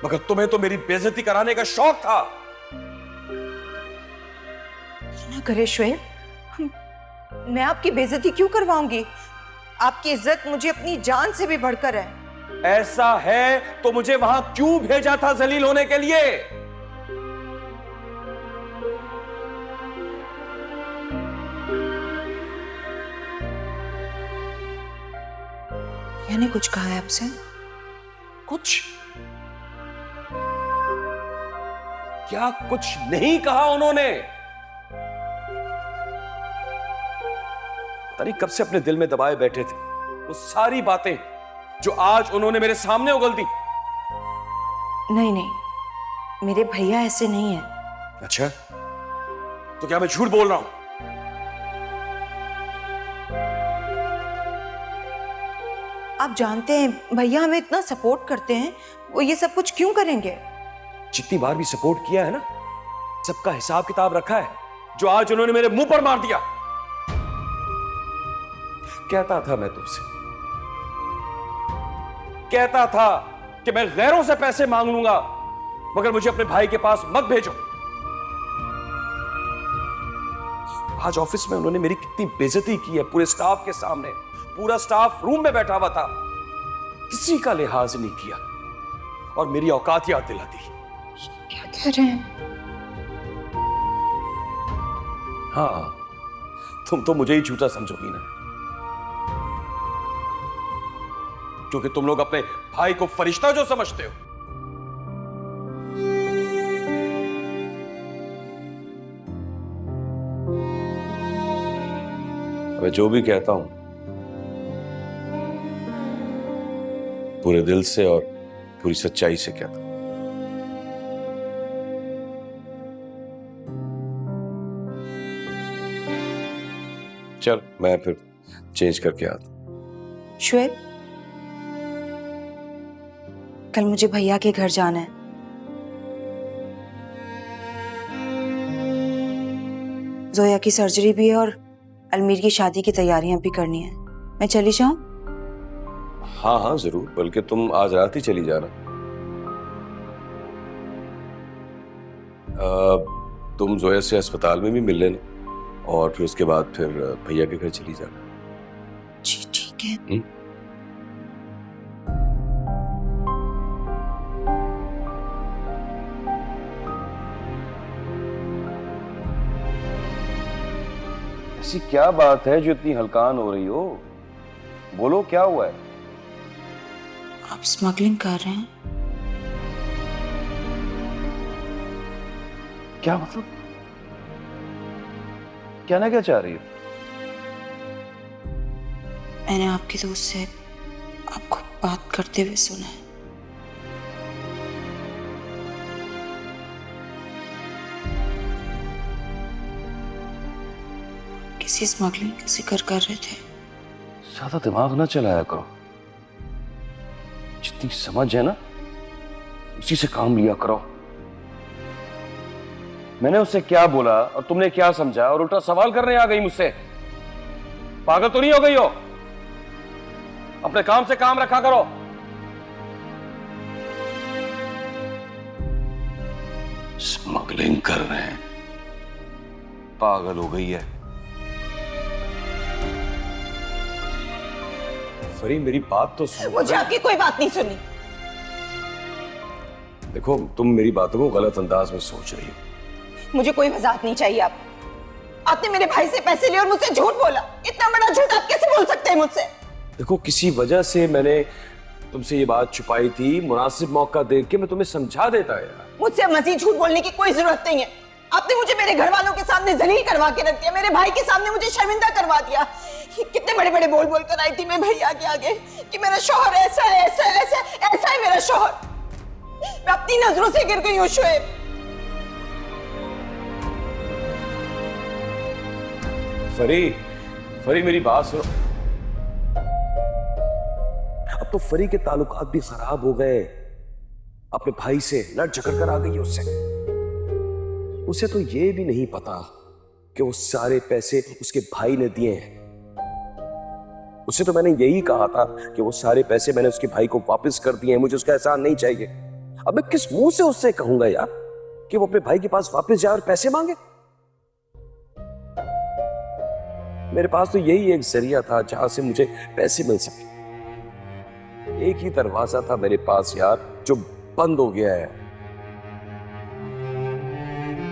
मगर तुम्हें तो मेरी बेइज्जती कराने का शौक था। ना करे शुएब, मैं आपकी बेइज्जती क्यों करवाऊंगी? आपकी इज्जत मुझे अपनी जान से भी बढ़कर है। ऐसा है तो मुझे वहां क्यों भेजा था जलील होने के लिए? मैंने कुछ कहा है आपसे? कुछ? क्या कुछ नहीं कहा उन्होंने? पता नहीं कब से अपने दिल में दबाए बैठे थे वो सारी बातें जो आज उन्होंने मेरे सामने उगल दी। नहीं नहीं, मेरे भैया ऐसे नहीं है। अच्छा, तो क्या मैं झूठ बोल रहा हूं? आप जानते हैं भैया हमें इतना सपोर्ट करते हैं, वो ये सब कुछ क्यों करेंगे? जितनी बार भी सपोर्ट किया है ना, सबका हिसाब किताब रखा है, जो आज उन्होंने मेरे मुंह पर मार दिया। कहता था मैं तुमसे, कहता था कि मैं गैरों से पैसे मांग लूंगा, मगर मुझे अपने भाई के पास मत भेजो। आज ऑफिस में उन्होंने मेरी कितनी बेइज्जती की है पूरे स्टाफ के सामने। पूरा स्टाफ रूम में बैठा हुआ था, किसी का लिहाज नहीं किया और मेरी औकात याद दिला दी। क्या कह रहे हैं? हाँ, तुम तो मुझे ही झूठा समझोगी ना, क्योंकि तुम लोग अपने भाई को फरिश्ता जो समझते हो। मैं जो भी कहता हूं पूरे दिल से और पूरी सच्चाई से कहता हूं। चल मैं फिर चेंज करके आता हूं। शुएब, कल मुझे भैया के घर जाना है। जोया की सर्जरी भी है और अलमीर की शादी की तैयारियां भी करनी है। मैं चली जाऊं? हाँ हाँ जरूर, बल्कि तुम आज रात ही चली जाना। तुम जोया से अस्पताल में भी मिल लेना और फिर उसके बाद फिर भैया के घर चली जाना। जी ठीक है। ऐसी क्या बात है जो इतनी हलकान हो रही हो? बोलो क्या हुआ है? आप स्मगलिंग कर रहे हैं? क्या मतलब? कहना क्या चाह रही हो? मैंने आपके दोस्त से आपको बात करते हुए सुना है। किसी स्मगलिंग का जिक्र कर रहे थे। ज्यादा दिमाग ना चलाया करो, जितनी समझ है ना उसी से काम लिया करो। मैंने उससे क्या बोला और तुमने क्या समझा और उल्टा सवाल करने आ गई मुझसे? पागल तो नहीं हो गई हो? अपने काम से काम रखा करो। स्मगलिंग कर रहे हैं, पागल हो गई है। फरी मेरी बात तो सुनो। मुझे आपकी कोई बात नहीं सुनी। देखो तुम मेरी बातों को गलत अंदाज में सोच रही हो। मुझे कोई वजाहत नहीं चाहिए। आपने मेरे भाई से पैसे लिए और मुझसे झूठ बोला। इतना बड़ा झूठ आप कैसे बोल सकते हैं मुझसे? देखो किसी वजह से मैंने तुमसे ये बात छुपाई थी, मुनासिब मौका देख के मैं तुम्हें समझा देता यार। मुझसे मजीद झूठ बोलने की कोई जरूरत नहीं है। आपने मुझे मेरे घर वालों के सामने जलील करवा के रख दिया, मेरे भाई के सामने मुझे शर्मिंदा करवा दिया। कितने बड़े बड़े बोल बोल कर आई थी मैं भैया के आगे कि मेरा शौहर ऐसा है, ऐसा है, ऐसा है, ऐसा है मेरा शौहर। मैं अपनी नजरों से गिर गई हूँ शुएब। फरी मेरी बात सुनो। अब तो फरी के ताल्लुकात भी खराब हो गए। अपने भाई से लड़ झगड़ कर आ गई उसे तो ये भी नहीं पता कि वो सारे पैसे उसके भाई ने दिए हैं। उसे तो मैंने यही कहा था कि वो सारे पैसे मैंने उसके भाई को वापस कर दिए हैं, मुझे उसका एहसान नहीं चाहिए। अब मैं किस मुंह से उससे कहूंगा यार कि वो अपने भाई के पास वापस जाए और पैसे मांगे? मेरे पास तो यही एक जरिया था जहां से मुझे पैसे मिल सके। एक ही दरवाजा था मेरे पास यार जो बंद हो गया है।